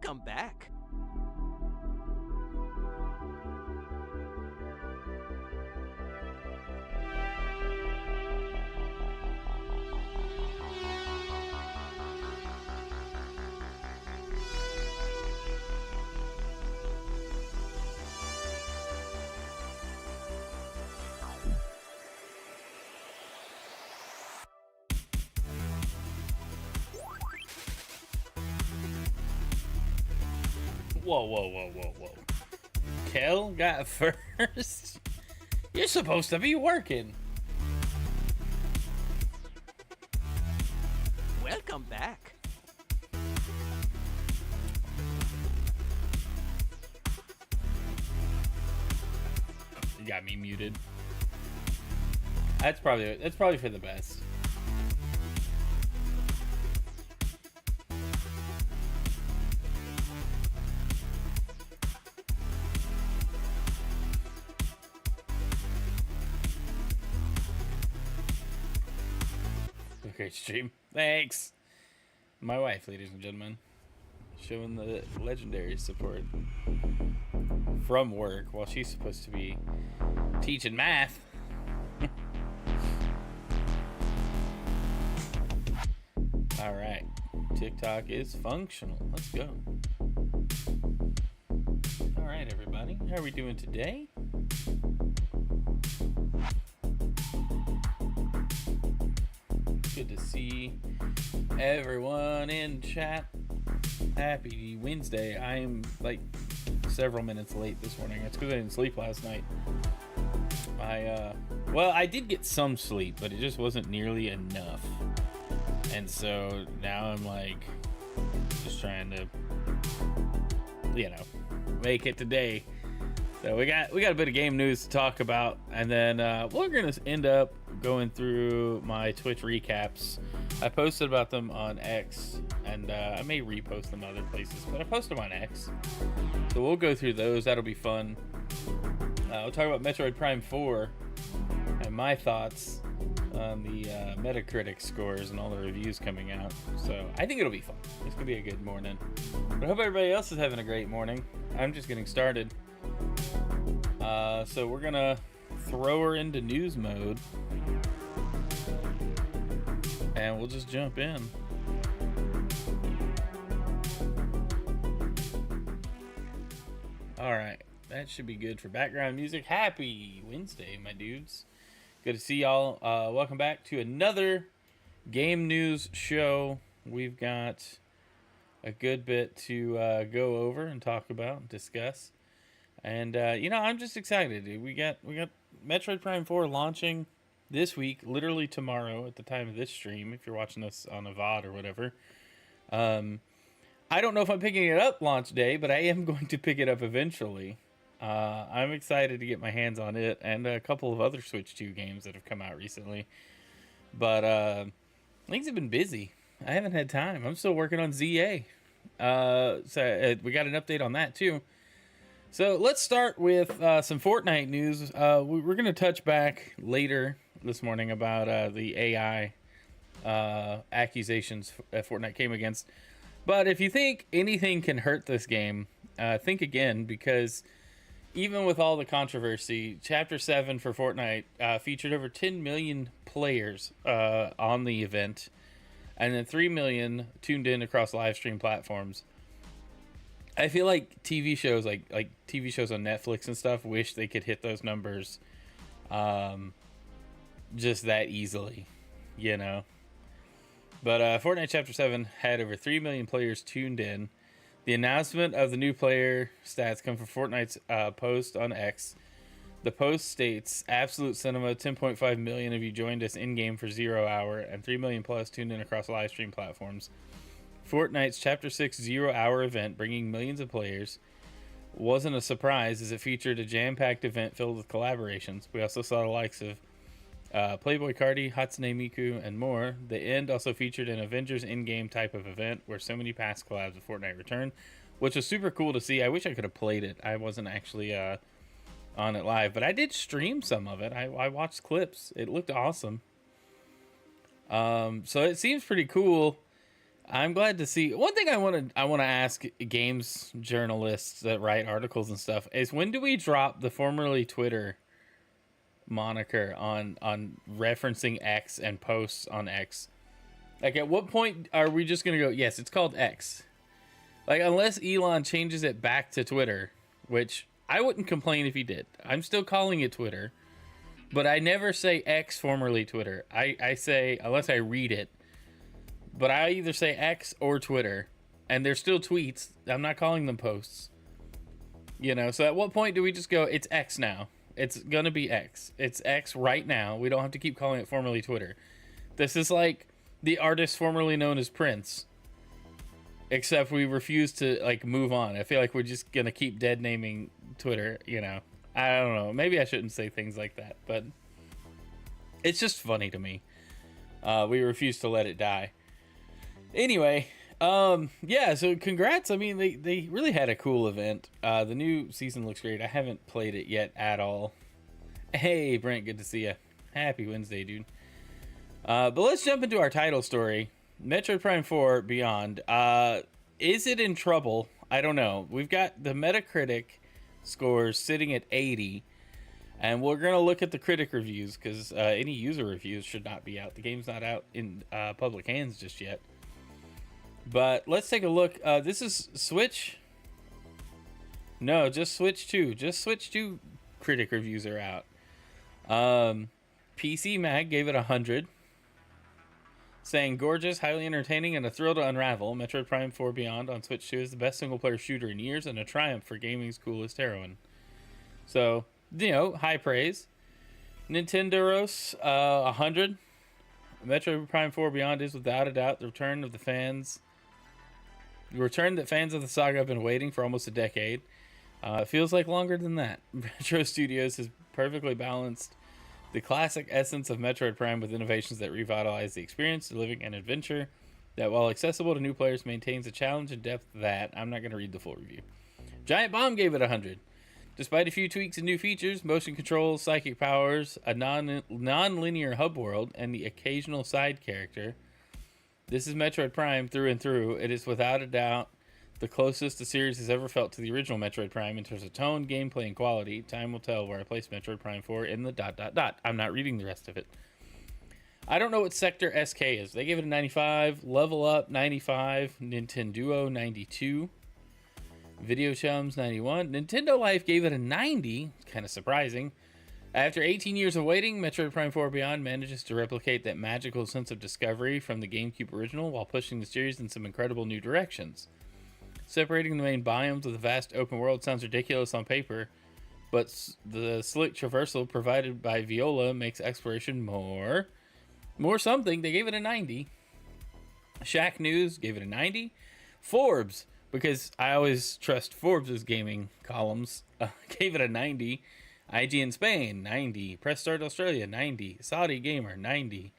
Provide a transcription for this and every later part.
Welcome back. Whoa. Kel got first? You're supposed to be working. Welcome back. You got me muted. That's probably for the best. Great stream. Thanks. My wife, ladies and gentlemen, showing the legendary support from work while she's supposed to be teaching math. All right. TikTok is functional. Let's go. All right, everybody. How are we doing today? Good to see everyone in chat. Happy Wednesday. I'm like several minutes late this morning. It's because I didn't sleep last night. Well, I did get some sleep, but it just wasn't nearly enough. And so now I'm like just trying to, make it today. So we got a bit of game news to talk about, and then we're gonna end up going through my Twitch recaps. I posted about them on X, and I may repost them other places, but I posted them on X. So we'll go through those. That'll be fun. We'll talk about Metroid Prime 4 and my thoughts on the Metacritic scores and all the reviews coming out. So I think it'll be fun. It's gonna be a good morning. But I hope everybody else is having a great morning. I'm just getting started. So we're gonna throw her into news mode, and we'll just jump in. All right, that should be good for background music. Happy Wednesday, my dudes. Good to see y'all. Welcome back to another game news show. We've got a good bit to go over and talk about and discuss. And I'm just excited, dude. We got Metroid Prime 4 launching this week, literally tomorrow at the time of this stream, if you're watching this on a VOD or whatever. I don't know if I'm picking it up launch day, but I am going to pick it up eventually. I'm excited to get my hands on it and a couple of other Switch 2 games that have come out recently. But things have been busy. I haven't had time. I'm still working on ZA. So we got an update on that too. So let's start with some Fortnite news. We're going to touch back later this morning about the AI accusations that Fortnite came against. But if you think anything can hurt this game, think again, because even with all the controversy, Chapter 7 for Fortnite featured over 10 million players on the event, and then 3 million tuned in across live stream platforms. I feel like TV shows like TV shows on Netflix and stuff wish they could hit those numbers just that easily, But Fortnite Chapter 7 had over 3 million players tuned in. The announcement of the new player stats come from Fortnite's post on X. The post states, Absolute Cinema, 10.5 million of you joined us in-game for 0 hour, and 3 million plus tuned in across live stream platforms. Fortnite's Chapter 6 0-hour event, bringing millions of players, wasn't a surprise as it featured a jam-packed event filled with collaborations. We also saw the likes of Playboy Cardi, Hatsune Miku, and more. The end also featured an Avengers in-game type of event where so many past collabs with Fortnite returned, which was super cool to see. I wish I could have played it. I wasn't actually on it live, but I did stream some of it. I watched clips. It looked awesome. So it seems pretty cool. I'm glad to see. One thing I want to ask games journalists that write articles and stuff is, when do we drop the formerly Twitter moniker on referencing X and posts on X? Like, at what point are we just gonna go, yes, it's called X? Like, unless Elon changes it back to Twitter, which I wouldn't complain if he did. I'm still calling it Twitter, but I never say X, formerly Twitter. I say, unless I read it, but I either say X or Twitter, and they're still tweets. I'm not calling them posts. You know, so at what point do we just go, it's X now? It's gonna be X. It's X right now. We don't have to keep calling it formerly Twitter. This is like the artist formerly known as Prince, except we refuse to, like, move on. I feel like we're just gonna keep dead naming Twitter, you know. I don't know. Maybe I shouldn't say things like that, but it's just funny to me. We refuse to let it die. Anyway, yeah, so congrats. I mean, they really had a cool event. The new season looks great. I haven't played it yet at all. Hey, Brent, good to see you. Happy Wednesday, dude. But let's jump into our title story. Metroid Prime 4 Beyond. Is it in trouble? I don't know. We've got the Metacritic scores sitting at 80. And we're going to look at the critic reviews, because any user reviews should not be out. The game's not out in public hands just yet. But let's take a look. This is Switch. No, just Switch 2. Just Switch 2 critic reviews are out. PC Mag gave it 100. Saying, gorgeous, highly entertaining, and a thrill to unravel. Metroid Prime 4 Beyond on Switch 2 is the best single-player shooter in years, and a triumph for gaming's coolest heroine. So, you know, high praise. Nintendoros, 100. Metroid Prime 4 Beyond is without a doubt the return that fans of the saga have been waiting for almost a decade. It feels like longer than that. Retro Studios has perfectly balanced the classic essence of Metroid Prime with innovations that revitalize the experience, delivering an adventure that, while accessible to new players, maintains a challenge and depth that... I'm not going to read the full review. Giant Bomb gave it 100. Despite a few tweaks and new features, motion controls, psychic powers, a non-linear hub world, and the occasional side character, this is Metroid Prime through and through. It is without a doubt the closest the series has ever felt to the original Metroid Prime in terms of tone, gameplay, and quality. Time will tell where I place Metroid Prime 4 in the ... I'm not reading the rest of it. I don't know what Sector SK is. They gave it a 95. Level Up, 95. Nintendo 92. Video Chums, 91. Nintendo Life gave it a 90. Kind of surprising. After 18 years of waiting, Metroid Prime 4 Beyond manages to replicate that magical sense of discovery from the GameCube original while pushing the series in some incredible new directions. Separating the main biomes with a vast open world sounds ridiculous on paper, but the slick traversal provided by Viola makes exploration more something. They gave it a 90. Shack News gave it a 90. Forbes, because I always trust Forbes' gaming columns, gave it a 90. IGN Spain, 90. Press Start Australia, 90. Saudi Gamer, 90.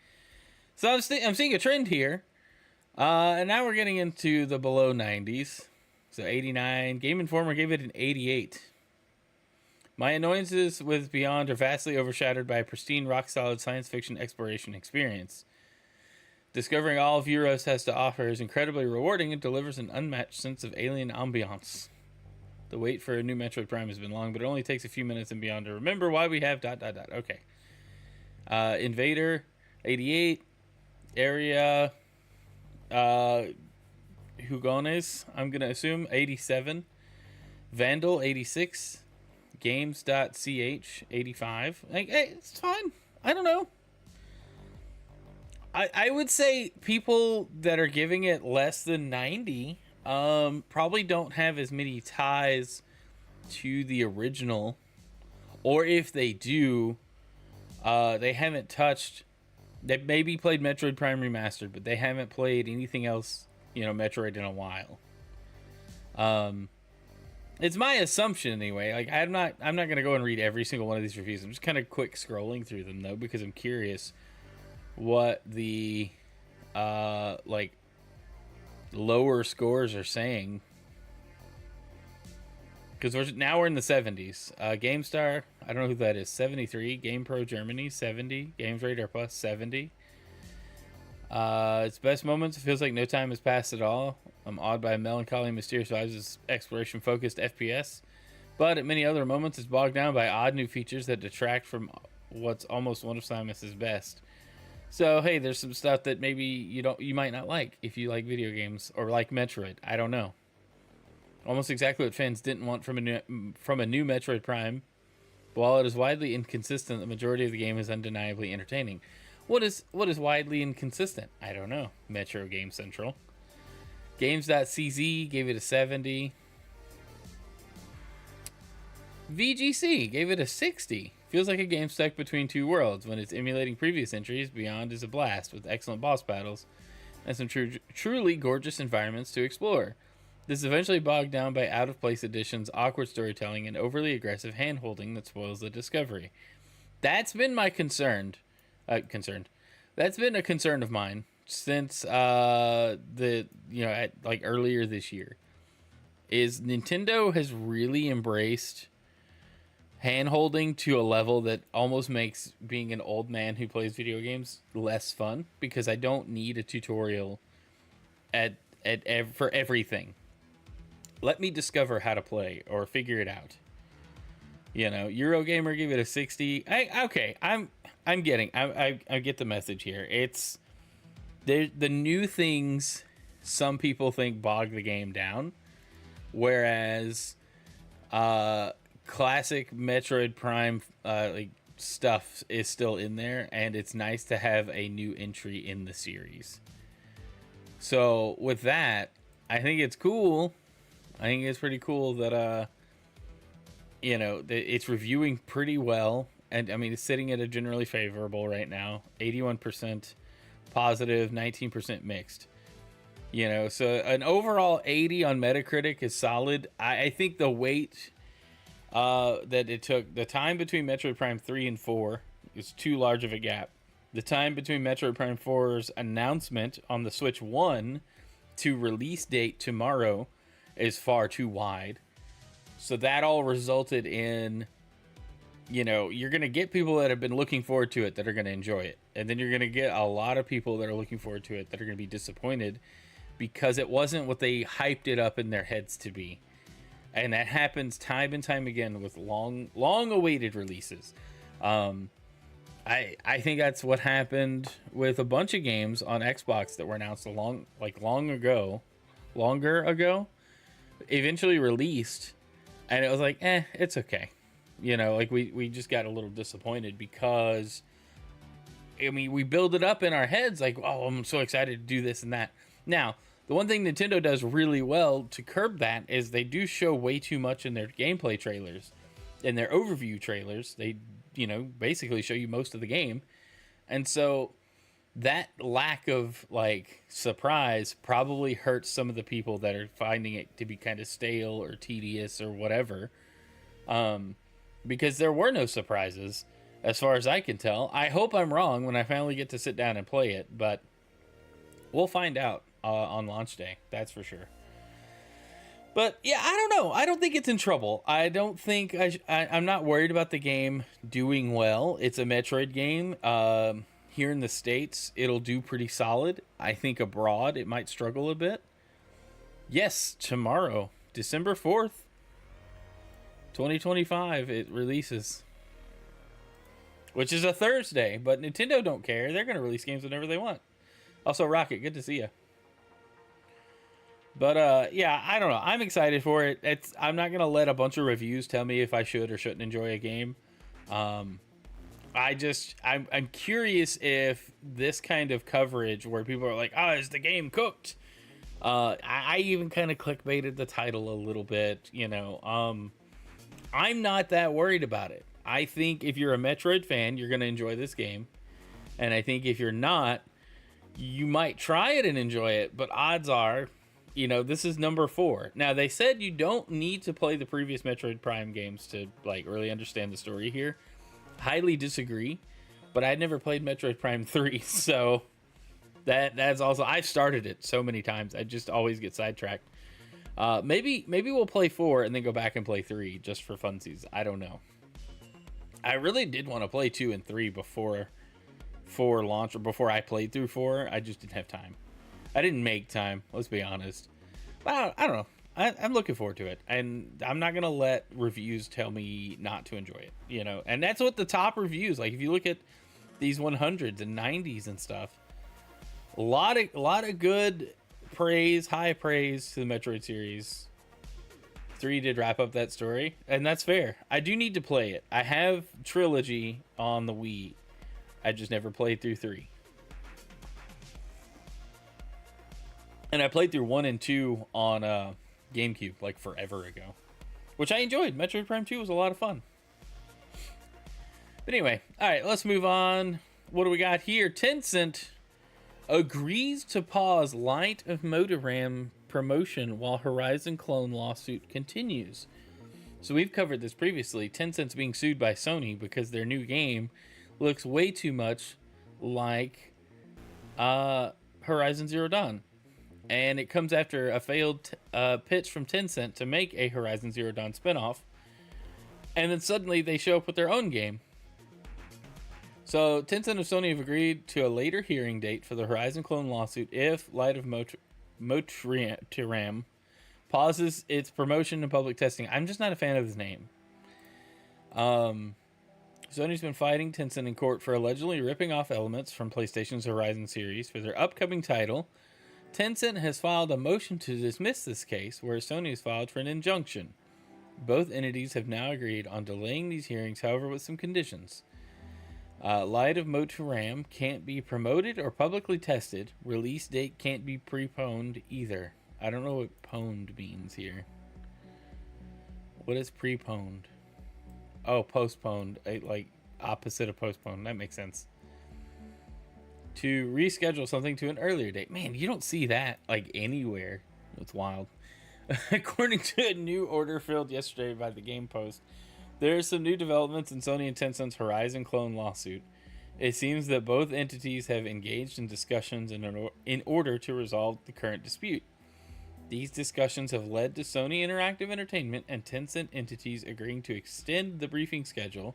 So I'm seeing a trend here. And now we're getting into the below 90s. So 89. Game Informer gave it an 88. My annoyances with Beyond are vastly overshadowed by a pristine, rock-solid science fiction exploration experience. Discovering all Vuros has to offer is incredibly rewarding and delivers an unmatched sense of alien ambiance. The wait for a new Metroid Prime has been long, but it only takes a few minutes and beyond to remember why we have ... Okay. Invader, 88. Area... Hugones, I'm going to assume, 87. Vandal, 86. Games.ch, 85. Like, hey, it's fine. I don't know. I would say people that are giving it less than 90 probably don't have as many ties to the original. Or if they do, they haven't touched... They maybe played Metroid Prime Remastered, but they haven't played anything else, you know, Metroid in a while. It's my assumption anyway. Like, I'm not gonna go and read every single one of these reviews. I'm just kind of quick scrolling through them though, because I'm curious what the like lower scores are saying. Because we're in the 70s. GameStar, I don't know who that is, 73. GamePro Germany, 70. Games Radar Plus, 70. Its best moments, it feels like no time has passed at all. I'm awed by melancholy and mysterious vibes as exploration-focused FPS. But at many other moments, it's bogged down by odd new features that detract from what's almost one of Simus's best. So hey, there's some stuff that maybe you might not like if you like video games or like Metroid. I don't know. Almost exactly what fans didn't want from a new Metroid Prime. While it is widely inconsistent, the majority of the game is undeniably entertaining. What is widely inconsistent? I don't know. Metro Game Central. Games.cz gave it a 70. VGC gave it a 60. Feels like a game stuck between two worlds. When it's emulating previous entries, Beyond is a blast with excellent boss battles and some truly gorgeous environments to explore. This is eventually bogged down by out-of-place additions, awkward storytelling, and overly aggressive hand-holding that spoils the discovery. That's been my concern. That's been a concern of mine since earlier this year. Is Nintendo has really embraced hand-holding to a level that almost makes being an old man who plays video games less fun, because I don't need a tutorial for everything. Let me discover how to play or figure it out. Eurogamer gave it a 60. I get the message here. It's the new things some people think bog the game down, whereas classic Metroid Prime stuff is still in there, and it's nice to have a new entry in the series. So with that, I think it's cool. I think it's pretty cool that it's reviewing pretty well, and I mean it's sitting at a generally favorable right now, 81% positive, 19% mixed. So an overall 80 on Metacritic is solid. I think the wait that it took, the time between Metroid Prime 3 and 4 is too large of a gap. The time between Metroid Prime 4's announcement on the Switch 1 to release date tomorrow is far too wide. So that all resulted in, you're going to get people that have been looking forward to it that are going to enjoy it. And then you're going to get a lot of people that are looking forward to it that are going to be disappointed because it wasn't what they hyped it up in their heads to be. And that happens time and time again with long awaited releases. I think that's what happened with a bunch of games on Xbox that were announced longer ago, eventually released, and it was like, it's okay. We just got a little disappointed because, we build it up in our heads like, oh, I'm so excited to do this and that. Now, the one thing Nintendo does really well to curb that is they do show way too much in their gameplay trailers. In their overview trailers, they, basically show you most of the game. And so that lack of, surprise probably hurts some of the people that are finding it to be kind of stale or tedious or whatever. Because there were no surprises, as far as I can tell. I hope I'm wrong when I finally get to sit down and play it, but we'll find out on launch day, that's for sure. But yeah, I don't know. I don't think it's in trouble. I don't think I'm not worried about the game doing well. It's a Metroid game. Here in the States, it'll do pretty solid. I think abroad, it might struggle a bit. Yes, tomorrow, December 4th, 2025, it releases. Which is a Thursday, but Nintendo don't care. They're going to release games whenever they want. Also, Rocket, good to see you. But yeah, I don't know. I'm excited for it. I'm not gonna let a bunch of reviews tell me if I should or shouldn't enjoy a game. I'm curious if this kind of coverage where people are like, "Oh, is the game cooked?" I even kind of clickbaited the title a little bit. I'm not that worried about it. I think if you're a Metroid fan, you're gonna enjoy this game, and I think if you're not, you might try it and enjoy it. But odds are, this is number 4. Now, they said you don't need to play the previous Metroid Prime games to, really understand the story here. Highly disagree, but I'd never played Metroid Prime 3, so that's also... I've started it so many times, I just always get sidetracked. Maybe we'll play 4 and then go back and play 3 just for funsies. I don't know. I really did want to play 2 and 3 before for launch or before I played through 4. I just didn't have time. I didn't make time, let's be honest. But I don't know. I'm looking forward to it, and I'm not gonna let reviews tell me not to enjoy it. And that's what the top reviews like. If you look at these 100s and 90s and stuff, a lot of good praise, high praise to the Metroid series. 3 did wrap up that story, and that's fair. I do need to play it. I have Trilogy on the Wii. I just never played through 3. And I played through 1 and 2 on GameCube like forever ago, which I enjoyed. Metroid Prime 2 was a lot of fun. But anyway, all right, let's move on. What do we got here? Tencent agrees to pause Light of Motoram promotion while Horizon clone lawsuit continues. So we've covered this previously. Tencent's being sued by Sony because their new game looks way too much like Horizon Zero Dawn. And it comes after a failed pitch from Tencent to make a Horizon Zero Dawn spinoff. And then suddenly they show up with their own game. So Tencent and Sony have agreed to a later hearing date for the Horizon clone lawsuit if Light of Motoram pauses its promotion and public testing. I'm just not a fan of his name. Sony's been fighting Tencent in court for allegedly ripping off elements from PlayStation's Horizon series for their upcoming title. Tencent has filed a motion to dismiss this case, whereas Sony has filed for an injunction. Both entities have now agreed on delaying these hearings, however, with some conditions. Light of Motoram can't be promoted or publicly tested. Release date can't be preponed either. I don't know what poned means here. What is preponed? Oh, postponed. Like opposite of postponed. That makes sense. To reschedule something to an earlier date. Man, you don't see that like anywhere. It's wild. According to a new order filled yesterday by the Game Post, there are some new developments in Sony and Tencent's Horizon clone lawsuit. It seems that both entities have engaged in discussions in order to resolve the current dispute. These discussions have led to Sony Interactive Entertainment and Tencent entities agreeing to extend the briefing schedule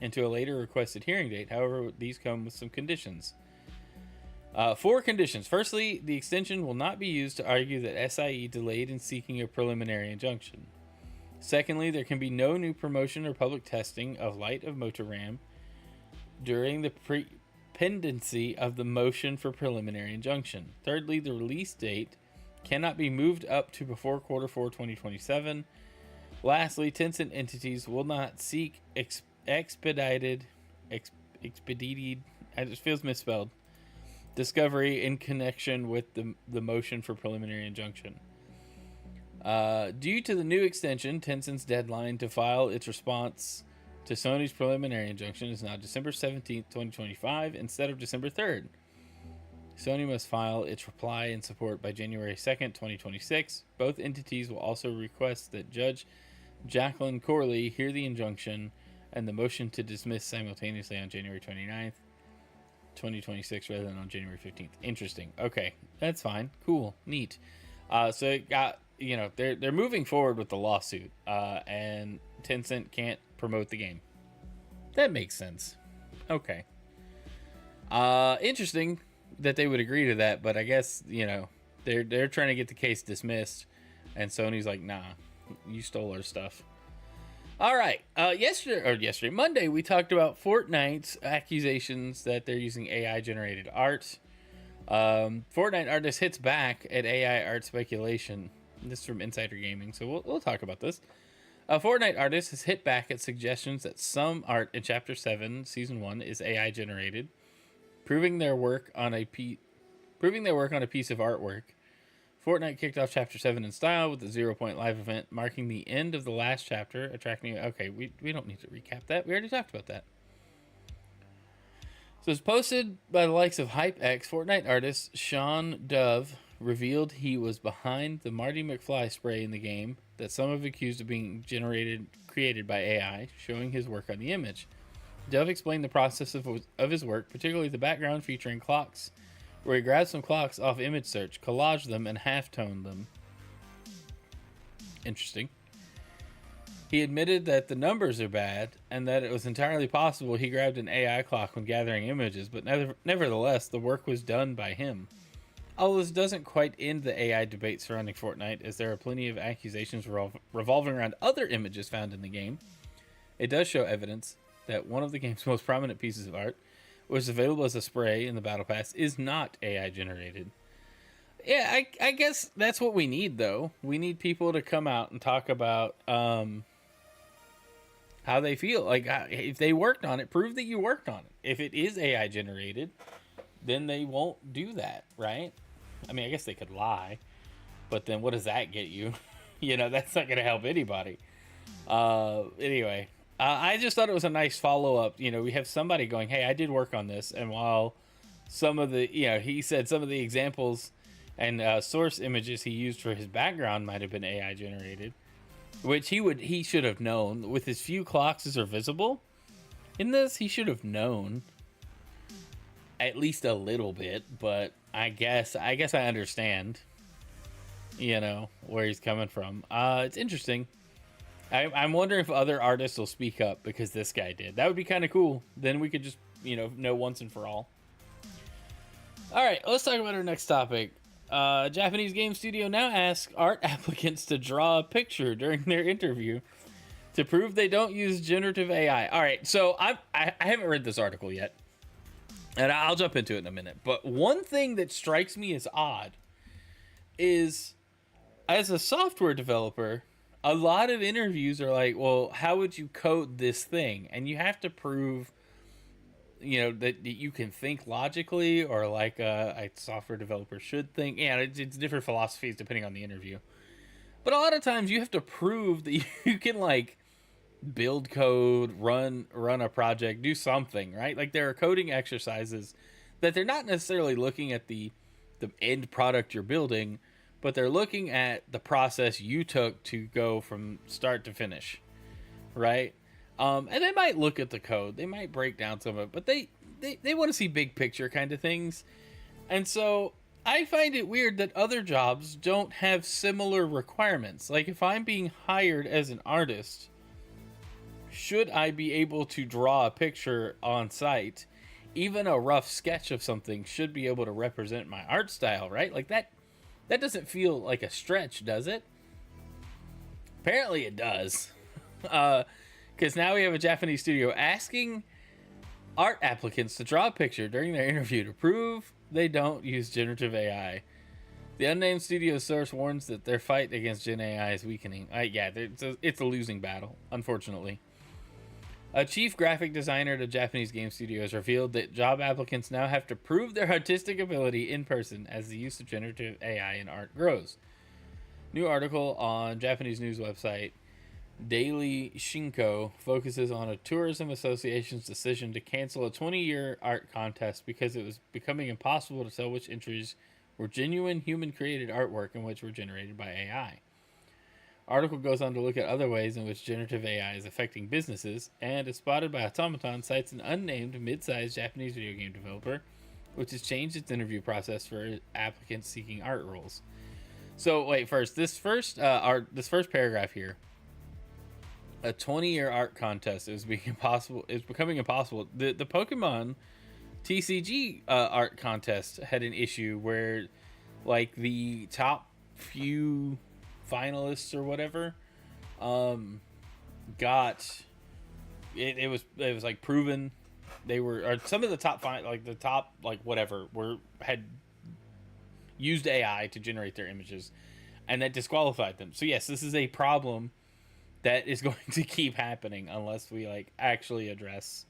and to a later requested hearing date. However, these come with some conditions. 4 conditions. Firstly, the extension will not be used to argue that SIE delayed in seeking a preliminary injunction. Secondly, there can be no new promotion or public testing of Light of Motoram during the pendency of the motion for preliminary injunction. Thirdly, the release date cannot be moved up to before Q4 2027. Lastly, Tencent entities will not seek expedited, it just feels misspelled, discovery in connection with the motion for preliminary injunction. Due to the new extension, Tencent's deadline to file its response to Sony's preliminary injunction is now December 17th, 2025, instead of December 3rd. Sony must file its reply in support by January 2nd, 2026. Both entities will also request that Judge Jacqueline Corley hear the injunction and the motion to dismiss simultaneously on January 29th, 2026, rather than on January 15th. Interesting. Okay, that's fine. Cool. Neat. So it got, they're moving forward with the lawsuit, and Tencent can't promote the game. That makes sense. Okay. Interesting that they would agree to that, but I guess, they're trying to get the case dismissed, and Sony's like, nah, you stole our stuff. All right. Monday, we talked about Fortnite's accusations that they're using AI-generated art. Fortnite artist hits back at AI art speculation. This is from Insider Gaming, so we'll talk about this. A Fortnite artist has hit back at suggestions that some art in Chapter 7, Season 1 is AI-generated, proving their work on a piece of artwork. Fortnite kicked off Chapter 7 in style with the 0 Point live event, marking the end of the last chapter, attracting... Okay, we don't need to recap that. We already talked about that. So it's posted by the likes of HypeX. Fortnite artist Sean Dove revealed he was behind the Marty McFly spray in the game that some have accused of being created by AI, showing his work on the image. Dove explained the process of his work, particularly the background featuring clocks, where he grabbed some clocks off image search, collaged them, and half-toned them. Interesting. He admitted that the numbers are bad and that it was entirely possible he grabbed an AI clock when gathering images, but nevertheless, the work was done by him. Although this doesn't quite end the AI debate surrounding Fortnite, as there are plenty of accusations revolving around other images found in the game, it does show evidence that one of the game's most prominent pieces of art, which is available as a spray in the Battle Pass, is not AI generated. Yeah, I guess that's what we need, though. We need people to come out and talk about how they feel. Like, if they worked on it, prove that you worked on it. If it is AI generated, then they won't do that, right? I mean, I guess they could lie, but then what does that get you? That's not going to help anybody. Anyway, I just thought it was a nice follow up. We have somebody going, hey, I did work on this. And while some of the, he said some of the examples and source images he used for his background might have been AI generated, which he should have known. With as few clocks as are visible in this, he should have known at least a little bit, but I guess I understand, where he's coming from. It's interesting. I'm wondering if other artists will speak up because this guy did. That would be kind of cool. Then we could just, know once and for all. All right, let's talk about our next topic. Japanese game studio now asks art applicants to draw a picture during their interview to prove they don't use generative AI. All right, so I haven't read this article yet, and I'll jump into it in a minute. But one thing that strikes me as odd is, as a software developer, a lot of interviews are like, well, how would you code this thing? And you have to prove, that you can think logically, or like a software developer should think. Yeah, it's different philosophies depending on the interview. But a lot of times you have to prove that you can, like, build code, run a project, do something, right? Like, there are coding exercises that they're not necessarily looking at the end product you're building, but they're looking at the process you took to go from start to finish, right? And they might look at the code, they might break down some of it, but they want to see big picture kind of things. And so I find it weird that other jobs don't have similar requirements. Like, if I'm being hired as an artist, should I be able to draw a picture on site? Even a rough sketch of something should be able to represent my art style, right? Like, that doesn't feel like a stretch, does it? Apparently it does. Because now we have a Japanese studio asking art applicants to draw a picture during their interview to prove they don't use generative AI. The unnamed studio source warns that their fight against Gen AI is weakening. It's a losing battle, unfortunately. A chief graphic designer at a Japanese game studio has revealed that job applicants now have to prove their artistic ability in person as the use of generative AI in art grows. New article on Japanese news website Daily Shinko focuses on a tourism association's decision to cancel a 20-year art contest because it was becoming impossible to tell which entries were genuine human-created artwork and which were generated by AI. Article goes on to look at other ways in which generative AI is affecting businesses, and, as spotted by Automaton, cites an unnamed mid-sized Japanese video game developer, which has changed its interview process for applicants seeking art roles. So, wait, this first paragraph here. A 20-year art contest is becoming impossible. The Pokemon TCG art contest had an issue where, like, the top few finalists or whatever got it was like proven they were, or some of the top had used AI to generate their images, and that disqualified them. So yes, this is a problem that is going to keep happening unless we, like, actually address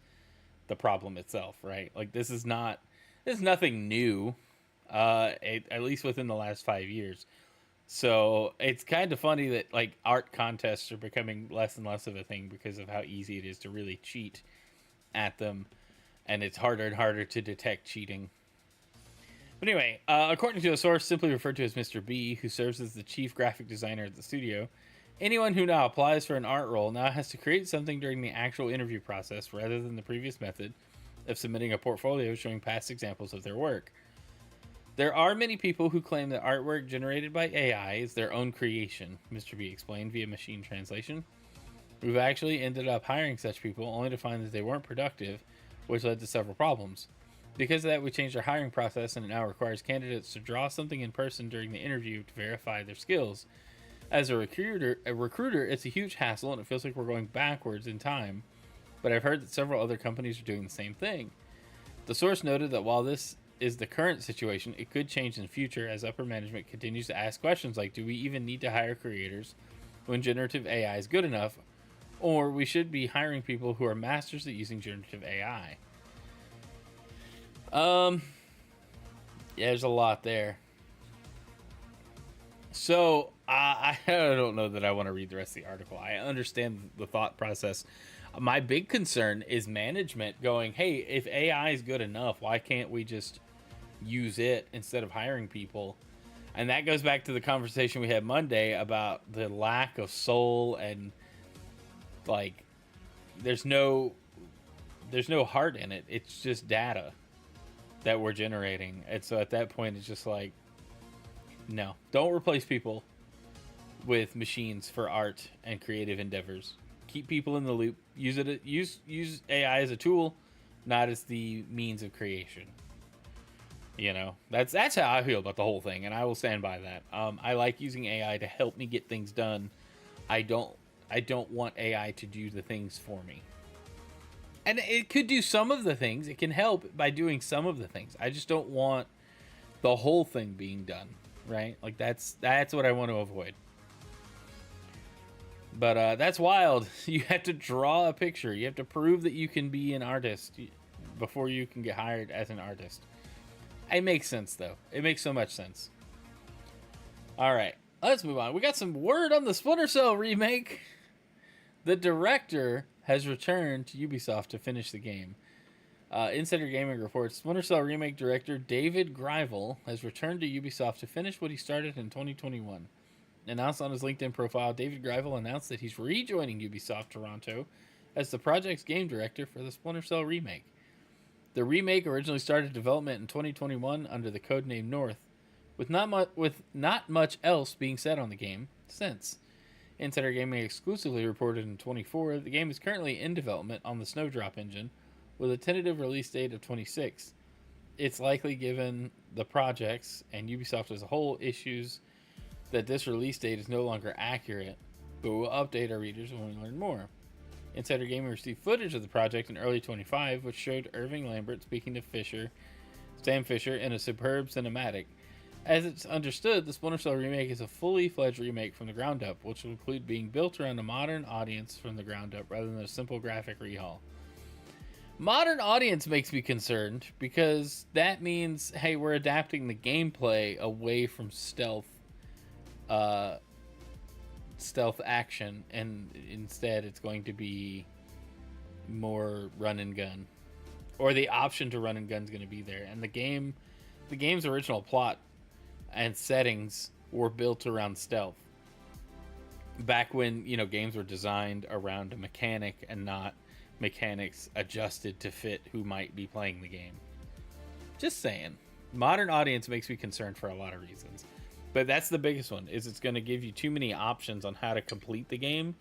the problem itself, right? Like, this is nothing new, at least within the last 5 years. So it's kind of funny that, like, art contests are becoming less and less of a thing because of how easy it is to really cheat at them, and it's harder and harder to detect cheating. But anyway, according to a source simply referred to as Mr. B, who serves as the chief graphic designer at the studio, anyone who now applies for an art role now has to create something during the actual interview process rather than the previous method of submitting a portfolio showing past examples of their work. There are many people who claim that artwork generated by AI is their own creation, Mr. B explained via machine translation. We've actually ended up hiring such people only to find that they weren't productive, which led to several problems. Because of that, we changed our hiring process and it now requires candidates to draw something in person during the interview to verify their skills. As a recruiter, it's a huge hassle and it feels like we're going backwards in time. But I've heard that several other companies are doing the same thing. The source noted that while this is the current situation, it could change in the future as upper management continues to ask questions like, do we even need to hire creators when generative AI is good enough? Or we should be hiring people who are masters at using generative AI. Yeah, there's a lot there. So I don't know that I want to read the rest of the article. I understand the thought process. My big concern is management going, hey, if AI is good enough, why can't we just use it instead of hiring people? And that goes back to the conversation we had Monday about the lack of soul and like there's no heart in it. It's just data that we're generating. And so at that point it's just like, no, don't replace people with machines for art and creative endeavors. Keep people in the loop. Use AI as a tool, not as the means of creation. You know, that's how I feel about the whole thing, and I will stand by that. I like using AI to help me get things done. I don't want AI to do the things for me. And it could do some of the things. It can help by doing some of the things. I just don't want the whole thing being done, right? Like that's what I want to avoid. But that's wild. You have to draw a picture. You have to prove that you can be an artist before you can get hired as an artist. It makes sense, though. It makes so much sense. All right, let's move on. We got some word on the Splinter Cell remake. The director has returned to Ubisoft to finish the game. Insider Gaming reports Splinter Cell remake director David Grivel has returned to Ubisoft to finish what he started in 2021. Announced on his LinkedIn profile, David Grivel announced that he's rejoining Ubisoft Toronto as the project's game director for the Splinter Cell remake. The remake originally started development in 2021 under the codename North, with not much else being said on the game since. Insider Gaming exclusively reported in 24 the game is currently in development on the Snowdrop engine, with a tentative release date of 26. It's likely, given the projects and Ubisoft as a whole issues, that this release date is no longer accurate, but we'll update our readers when we learn more. Insider Gaming received footage of the project in early 25, which showed Irving Lambert speaking to Sam Fisher in a superb cinematic. As it's understood, the Splinter Cell remake is a fully fledged remake from the ground up, which will include being built around a modern audience from the ground up rather than a simple graphic rehaul. Modern audience makes me concerned because that means, hey, we're adapting the gameplay away from stealth action, and instead it's going to be more run and gun, or the option to run and gun is going to be there. And the game's original plot and settings were built around stealth back when games were designed around a mechanic and not mechanics adjusted to fit who might be playing the game. Just saying, modern audience makes me concerned for a lot of reasons. But that's the biggest one, is it's going to give you too many options on how to complete the game,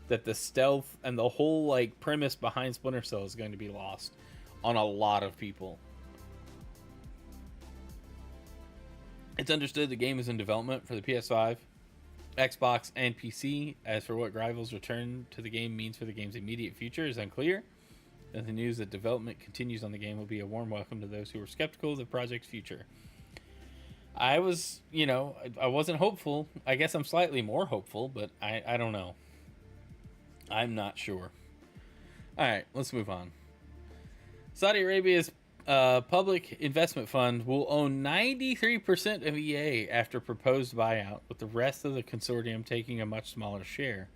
that the stealth and the whole premise behind Splinter Cell is going to be lost on a lot of people. It's understood the game is in development for the PS5, Xbox, and PC. As for what Grivel's return to the game means for the game's immediate future is unclear. And the news that development continues on the game will be a warm welcome to those who were skeptical of the project's future. I was, I wasn't hopeful. I guess I'm slightly more hopeful, but I don't know. I'm not sure. All right, let's move on. Saudi Arabia's public investment fund will own 93% of EA after proposed buyout, with the rest of the consortium taking a much smaller share.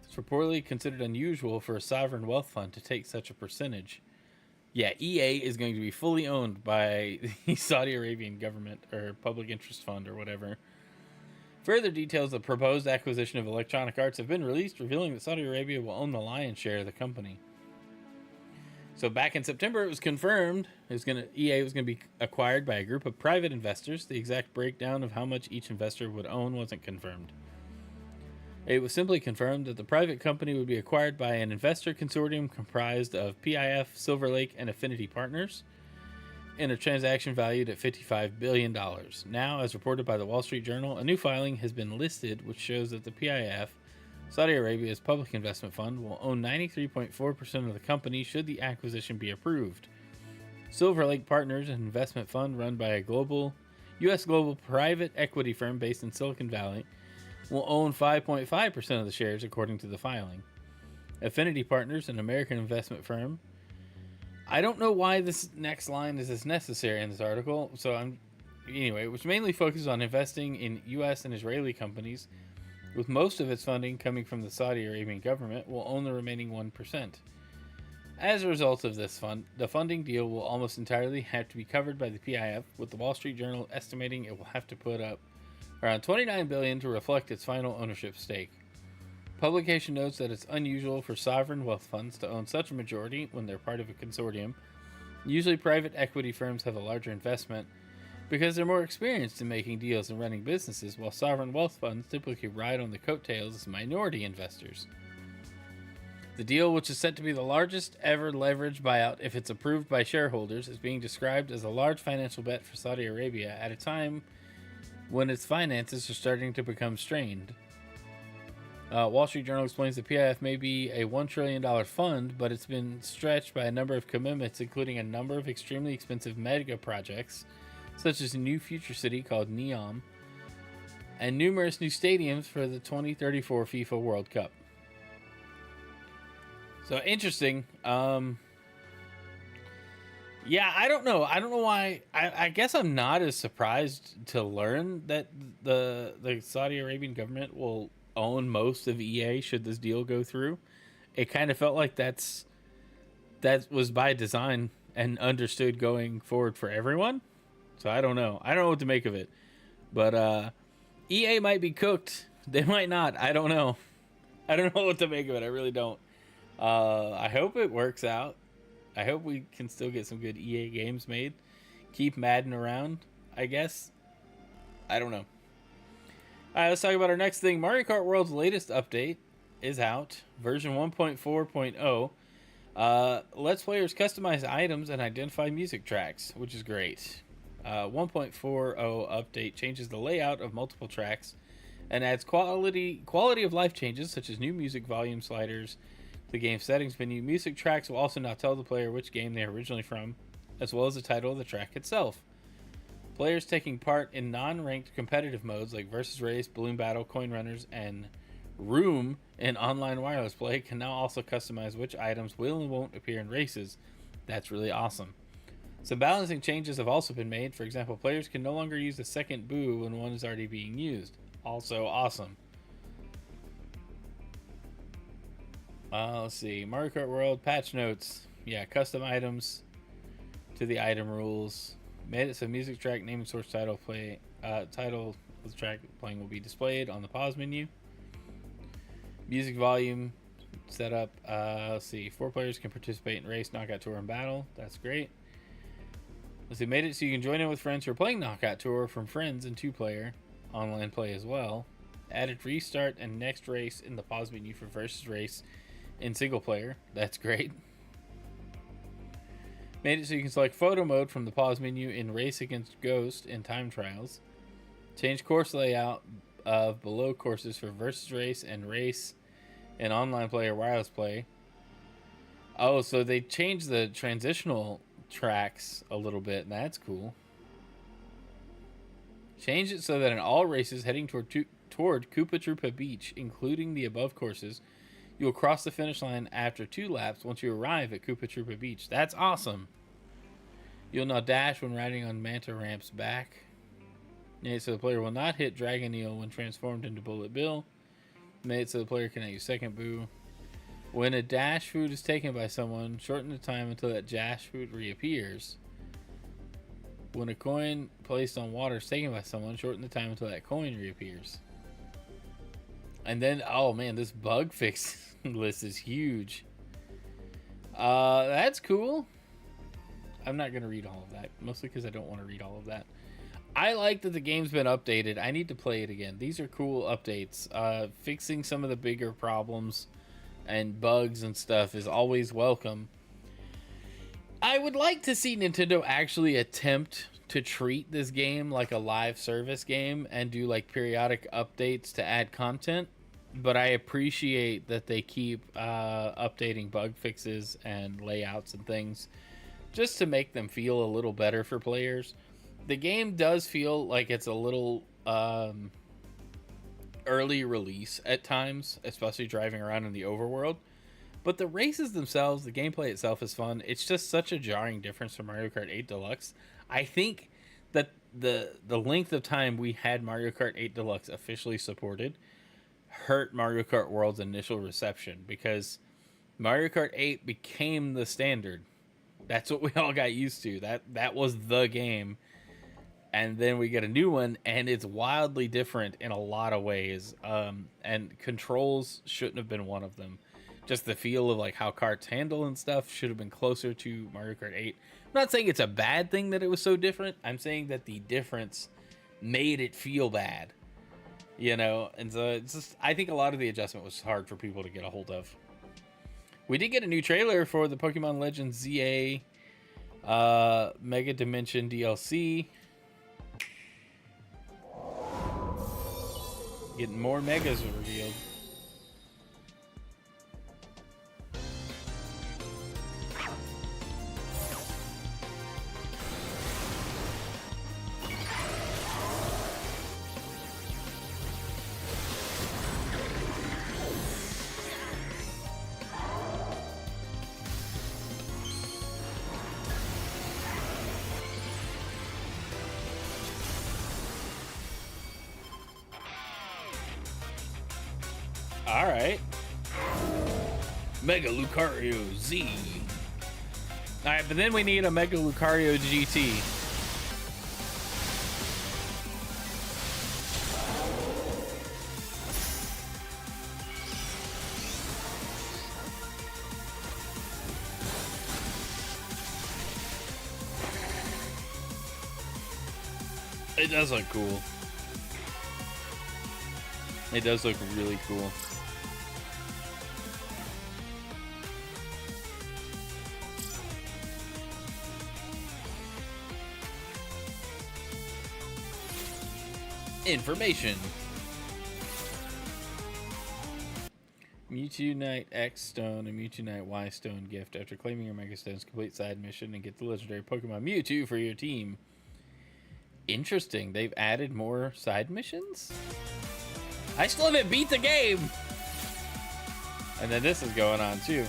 It's reportedly considered unusual for a sovereign wealth fund to take such a percentage. Yeah, EA is going to be fully owned by the Saudi Arabian government, or public interest fund, or whatever. Further details of the proposed acquisition of Electronic Arts have been released, revealing that Saudi Arabia will own the lion's share of the company. So back in September, it was confirmed EA was going to be acquired by a group of private investors. The exact breakdown of how much each investor would own wasn't confirmed. It was simply confirmed that the private company would be acquired by an investor consortium comprised of PIF, Silver Lake, and Affinity Partners in a transaction valued at $55 billion. Now, as reported by the Wall Street Journal, a new filing has been listed which shows that the PIF, Saudi Arabia's public investment fund, will own 93.4% of the company should the acquisition be approved. Silver Lake Partners, an investment fund run by a U.S. global private equity firm based in Silicon Valley, will own 5.5% of the shares according to the filing. Affinity Partners, an American investment firm. I don't know why this next line is as necessary in this article, which mainly focuses on investing in U.S. and Israeli companies, with most of its funding coming from the Saudi Arabian government, will own the remaining 1%. As a result of this the funding deal will almost entirely have to be covered by the PIF, with the Wall Street Journal estimating it will have to put up around $29 billion to reflect its final ownership stake. Publication notes that it's unusual for sovereign wealth funds to own such a majority when they're part of a consortium. Usually private equity firms have a larger investment because they're more experienced in making deals and running businesses, while sovereign wealth funds typically ride on the coattails as minority investors. The deal, which is set to be the largest ever leveraged buyout if it's approved by shareholders, is being described as a large financial bet for Saudi Arabia at a time when its finances are starting to become strained. Wall Street Journal explains the PIF may be a $1 trillion fund, but it's been stretched by a number of commitments, including a number of extremely expensive mega projects, such as a new future city called Neom, and numerous new stadiums for the 2034 FIFA World Cup. So interesting. Yeah, I don't know. I don't know why. I guess I'm not as surprised to learn that the Saudi Arabian government will own most of EA should this deal go through. It kind of felt like that was by design and understood going forward for everyone. So I don't know. I don't know what to make of it. But EA might be cooked. They might not. I don't know. I don't know what to make of it. I really don't. I hope it works out. I hope we can still get some good EA games made. Keep Madden around, I guess. I don't know. Alright, let's talk about our next thing. Mario Kart World's latest update is out. Version 1.4.0. Lets players customize items and identify music tracks, which is great. 1.40 update changes the layout of multiple tracks and adds quality of life changes, such as new music volume sliders. The game settings menu. Music tracks will also now tell the player which game they are originally from, as well as the title of the track itself. Players taking part in non-ranked competitive modes like Versus Race, Balloon Battle, Coin Runners, and Room in online wireless play can now also customize which items will and won't appear in races. That's really awesome. Some balancing changes have also been made. For example, players can no longer use the second boo when one is already being used. Also awesome. Let's see. Mario Kart World patch notes. Yeah, custom items to the item rules. Made it so music track naming source title title of the track playing will be displayed on the pause menu. Music volume setup. Let's see. 4 players can participate in race, knockout tour, and battle. That's great. Let's see. Made it so you can join in with friends who are playing knockout tour from friends and 2-player online play as well. Added restart and next race in the pause menu for versus race in single player. That's great. Made it so you can select photo mode from the pause menu in race against Ghost in time trials. Change course layout of below courses for versus race and race in online player wireless play. Oh, so they changed the transitional tracks a little bit, and that's cool. Change it so that in all races heading toward Koopa Troopa Beach, including the above courses, you will cross the finish line after 2 laps once you arrive at Koopa Troopa Beach. That's awesome. You'll now dash when riding on Manta Ramp's back. Made it so the player will not hit Dragon Eel when transformed into Bullet Bill. Made it so the player cannot use second boo. When a dash food is taken by someone, shorten the time until that dash food reappears. When a coin placed on water is taken by someone, shorten the time until that coin reappears. And then, oh man, this bug fix list is huge. That's cool. I'm not going to read all of that, mostly because I don't want to read all of that. I like that the game's been updated. I need to play it again. These are cool updates. Fixing some of the bigger problems and bugs and stuff is always welcome. I would like to see Nintendo actually attempt to treat this game like a live service game and do like periodic updates to add content. But I appreciate that they keep updating bug fixes and layouts and things just to make them feel a little better for players. The game does feel like it's a little early release at times, especially driving around in the overworld. But the races themselves, the gameplay itself is fun. It's just such a jarring difference from Mario Kart 8 Deluxe. I think that the length of time we had Mario Kart 8 Deluxe officially supported hurt Mario Kart World's initial reception, because Mario Kart 8 became the standard. That's what we all got used to. That was the game. And then we get a new one, and it's wildly different in a lot of ways. And controls shouldn't have been one of them. Just the feel of like how carts handle and stuff should have been closer to Mario Kart 8. I'm not saying it's a bad thing that it was so different. I'm saying that the difference made it feel bad. You know, and so it's just, I think a lot of the adjustment was hard for people to get a hold of. We did get a new trailer for the Pokemon Legends ZA Mega Dimension DLC. Getting more megas revealed. All right. Mega Lucario Z. All right, but then we need a Mega Lucario GT. It does look cool. It does look really cool. Information. Mewtwo Knight X Stone and Mewtwo Knight Y Stone gift. After claiming your Mega Stones, complete side mission and get the legendary Pokemon Mewtwo for your team. Interesting. They've added more side missions? I still haven't beat the game! And then this is going on too.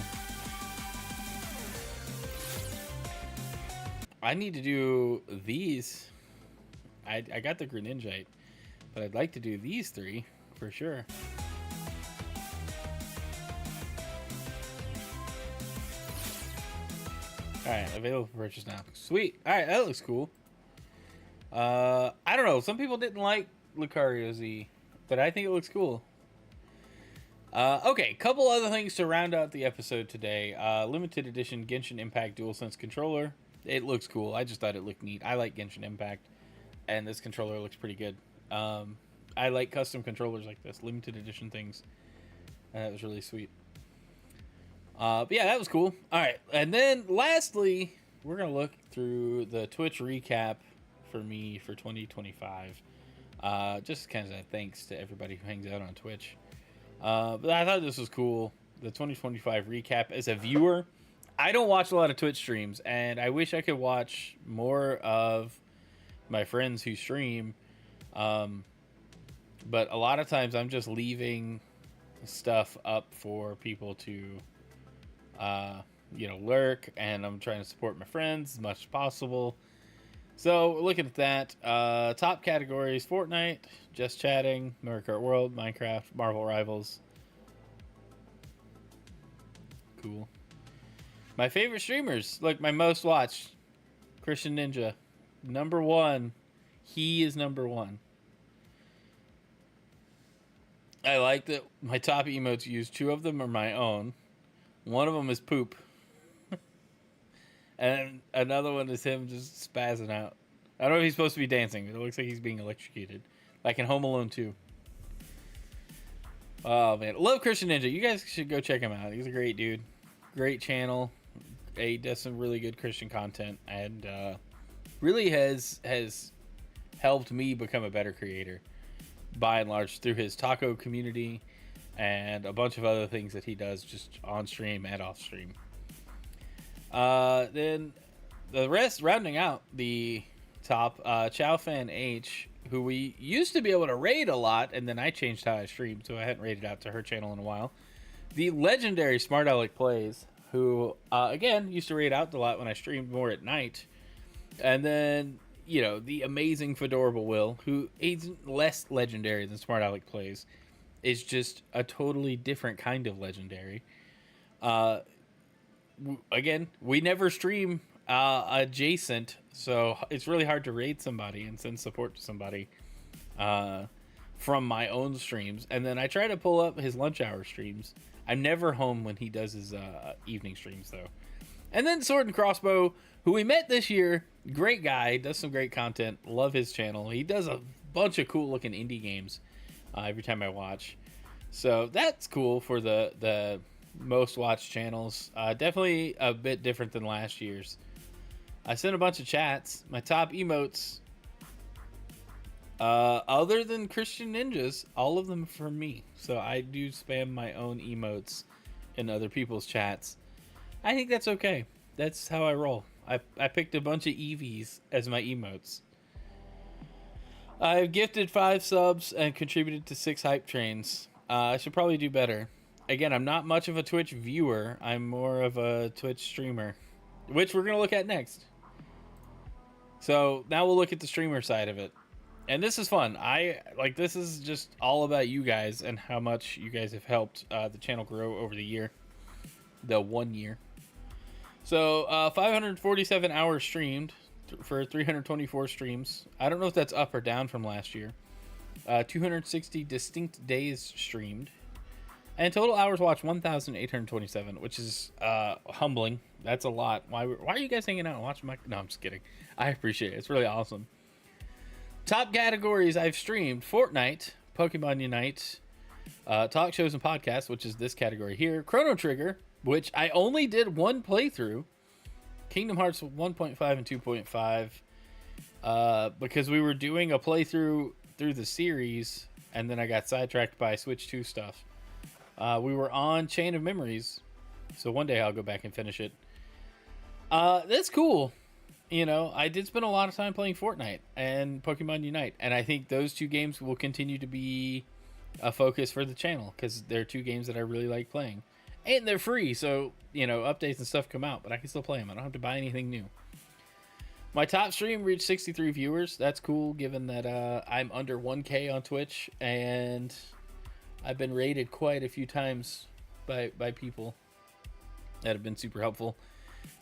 I need to do these. I got the Greninjite, but I'd like to do these three for sure. Alright, available for purchase now. Sweet. Alright, that looks cool. I don't know. Some people didn't like Lucario Z, but I think it looks cool. Okay, couple other things to round out the episode today. Limited edition Genshin Impact DualSense controller. It looks cool. I just thought it looked neat. I like Genshin Impact, and this controller looks pretty good. I like custom controllers like this, limited edition things. That was really sweet. But yeah, that was cool. All right, and then lastly, we're gonna look through the Twitch recap for me for 2025. Just kind of thanks to everybody who hangs out on Twitch. But I thought this was cool. The 2025 recap as a viewer. I don't watch a lot of Twitch streams, and I wish I could watch more of my friends who stream. But a lot of times I'm just leaving stuff up for people to, lurk, and I'm trying to support my friends as much as possible. So looking at that, top categories: Fortnite, Just Chatting, Mario Kart World, Minecraft, Marvel Rivals. Cool. My favorite streamers, look, my most watched, Christian Ninja, number one. He is number one. I like that my top emotes used. Two of them are my own. One of them is poop. And another one is him just spazzing out. I don't know if he's supposed to be dancing, but it looks like he's being electrocuted. Like in Home Alone 2. Oh, man. Love Christian Ninja. You guys should go check him out. He's a great dude. Great channel. He does some really good Christian content. And really has helped me become a better creator. By and large, through his taco community and a bunch of other things that he does just on stream and off stream. Then the rest, rounding out the top, Chow Fan H, who we used to be able to raid a lot, and then I changed how I streamed, so I hadn't raided out to her channel in a while. The legendary Smart Alec Plays, who, again, used to raid out a lot when I streamed more at night. And then, you know, the amazing Fedorable Will, who he's less legendary than Smart Alec Plays, is just a totally different kind of legendary. Again, we never stream adjacent, so it's really hard to raid somebody and send support to somebody from my own streams. And then I try to pull up his lunch hour streams. I'm never home when he does his evening streams, though. And then Sword and Crossbow, who we met this year. Great guy, does some great content. Love his channel. He does a bunch of cool looking indie games every time I watch. So that's cool for the most watched channels. Definitely a bit different than last year's. I sent a bunch of chats. My top emotes, other than Christian Ninjas, all of them for me. So I do spam my own emotes in other people's chats. I think that's okay. That's how I roll. I picked a bunch of EVs as my emotes. I've gifted 5 subs and contributed to 6 hype trains. I should probably do better. Again, I'm not much of a Twitch viewer. I'm more of a Twitch streamer, which we're going to look at next. So now we'll look at the streamer side of it. And this is fun. This is just all about you guys and how much you guys have helped the channel grow over the year. The 1 year. So 547 hours streamed for 324 streams. I don't know if that's up or down from last year. 260 distinct days streamed. And total hours watched 1,827, which is humbling. That's a lot. Why are you guys hanging out and watching my... No, I'm just kidding. I appreciate it. It's really awesome. Top categories I've streamed. Fortnite, Pokemon Unite, talk shows and podcasts, which is this category here. Chrono Trigger, which I only did one playthrough. Kingdom Hearts 1.5 and 2.5. Because we were doing a playthrough through the series, and then I got sidetracked by Switch 2 stuff. We were on Chain of Memories, so one day I'll go back and finish it. That's cool. You know, I did spend a lot of time playing Fortnite and Pokemon Unite, and I think those two games will continue to be a focus for the channel, because they're two games that I really like playing. And they're free, so, you know, updates and stuff come out, but I can still play them. I don't have to buy anything new. My top stream reached 63 viewers. That's cool, given that I'm under 1K on Twitch, and I've been rated quite a few times by people that have been super helpful.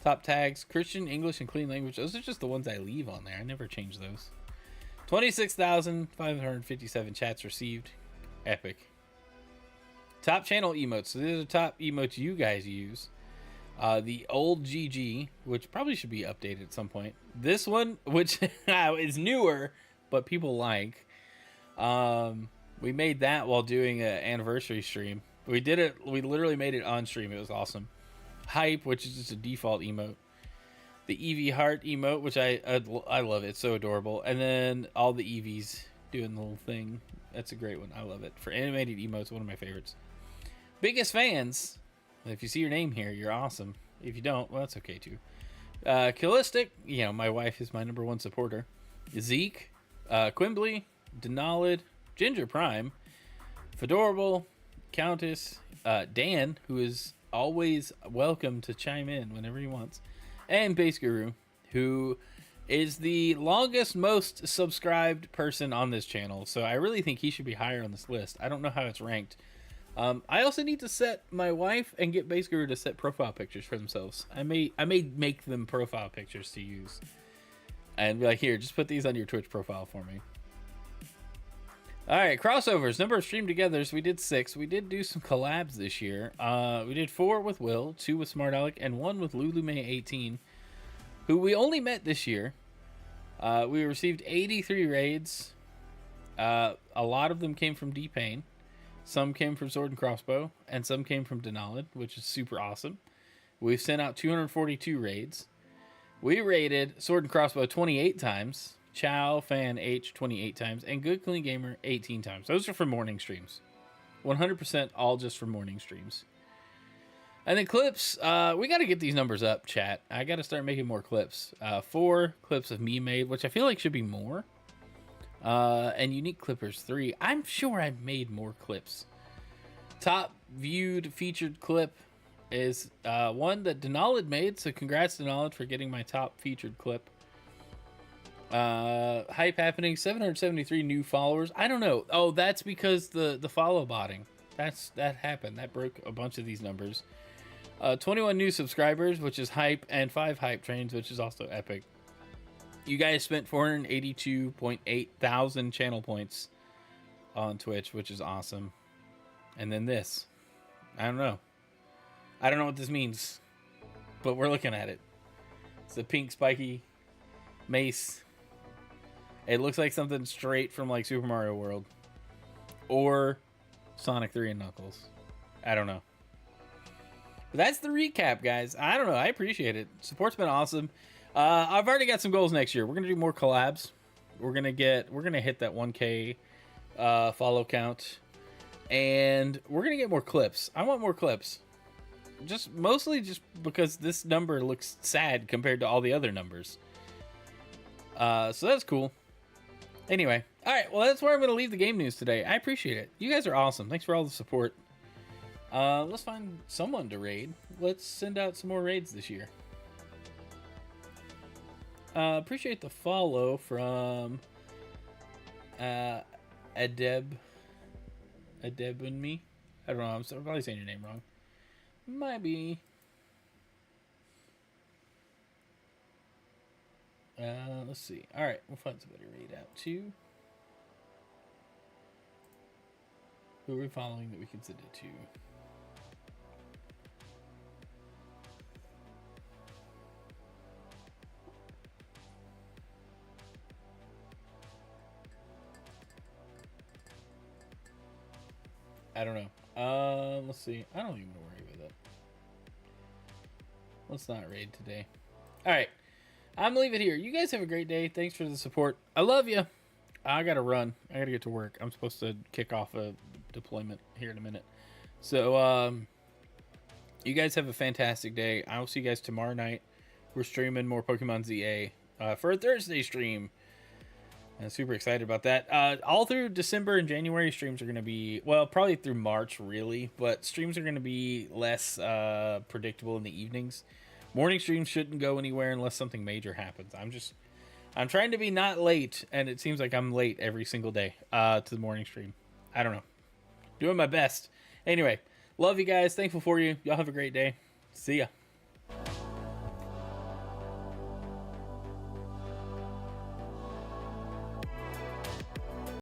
Top tags, Christian, English, and clean language. Those are just the ones I leave on there. I never change those. 26,557 chats received. Epic. Top channel emotes. So these are the top emotes you guys use. The old GG, which probably should be updated at some point. This one, which is newer, but people like. We made that while doing an anniversary stream. We did it. We literally made it on stream. It was awesome. Hype, which is just a default emote. The Eevee heart emote, which I love it. It's so adorable. And then all the Eevees doing the little thing. That's a great one. I love it. For animated emotes, one of my favorites. Biggest fans. If you see your name here, you're awesome. If you don't, well, that's okay too. Killistic, you know, my wife is my #1 supporter. Zeke, Quimbley, Denalid, Ginger Prime, Fedorable, Countess, Dan, who is always welcome to chime in whenever he wants, and Base Guru, who is the longest, most subscribed person on this channel. So I really think he should be higher on this list. I don't know how it's ranked. I also need to set my wife and get Base Guru to set profile pictures for themselves. I may make them profile pictures to use and be like, here, just put these on your Twitch profile for me. All right, crossovers. Number of stream togethers. We did 6. We did do some collabs this year. We did 4 with Will, 2 with Smart Alec, and 1 with Lulu May 18, who we only met this year. We received 83 raids. A lot of them came from D-Pain. Some came from Sword and Crossbow, and some came from Denalid, which is super awesome. We've sent out 242 raids. We raided Sword and Crossbow 28 times, Chow Fan H 28 times, and Good Clean Gamer 18 times. Those are for morning streams. 100% all just for morning streams. And then clips, we got to get these numbers up, chat. I got to start making more clips. 4 clips of me made, which I feel like should be more. And unique clippers 3. I'm sure I've made more clips. Top viewed featured clip is one that Denalid made. So congrats Denalid for getting my top featured clip. Hype happening, 773 new followers. I don't know. Oh, that's because the follow botting. That happened. That broke a bunch of these numbers. 21 new subscribers, which is hype, and 5 hype trains, which is also epic. You guys spent 482.8 thousand channel points on Twitch, which is awesome. And then this. I don't know. I don't know what this means, but we're looking at it. It's a pink spiky mace. It looks like something straight from like Super Mario World or Sonic 3 and Knuckles. I don't know. But that's the recap, guys. I don't know. I appreciate it. Support's been awesome. I've already got some goals next year. We're gonna do more collabs. We're gonna hit that 1K follow count, and we're gonna get more clips. I want more clips. Mostly just because this number looks sad compared to all the other numbers. So that's cool. Anyway, all right. Well, that's where I'm gonna leave the game news today. I appreciate it. You guys are awesome. Thanks for all the support. Let's find someone to raid. Let's send out some more raids this year. Appreciate the follow from Adeb and me. I don't know. I'm probably saying your name wrong. Might be. Let's see. All right, we'll find somebody to read out to. Who are we following that we can send it to? I don't know. Let's see. I don't even worry with it. Let's not raid today. All right. I'm gonna leave it here. You guys have a great day. Thanks for the support. I love you. I gotta run. I gotta get to work. I'm supposed to kick off a deployment here in a minute. So, you guys have a fantastic day. I will see you guys tomorrow night. We're streaming more Pokemon ZA for a Thursday stream. I'm super excited about that. All through December and January, streams are going to be, well, probably through March, really. But streams are going to be less predictable in the evenings. Morning streams shouldn't go anywhere unless something major happens. I'm trying to be not late, and it seems like I'm late every single day to the morning stream. I don't know. Doing my best. Anyway, love you guys. Thankful for you. Y'all have a great day. See ya.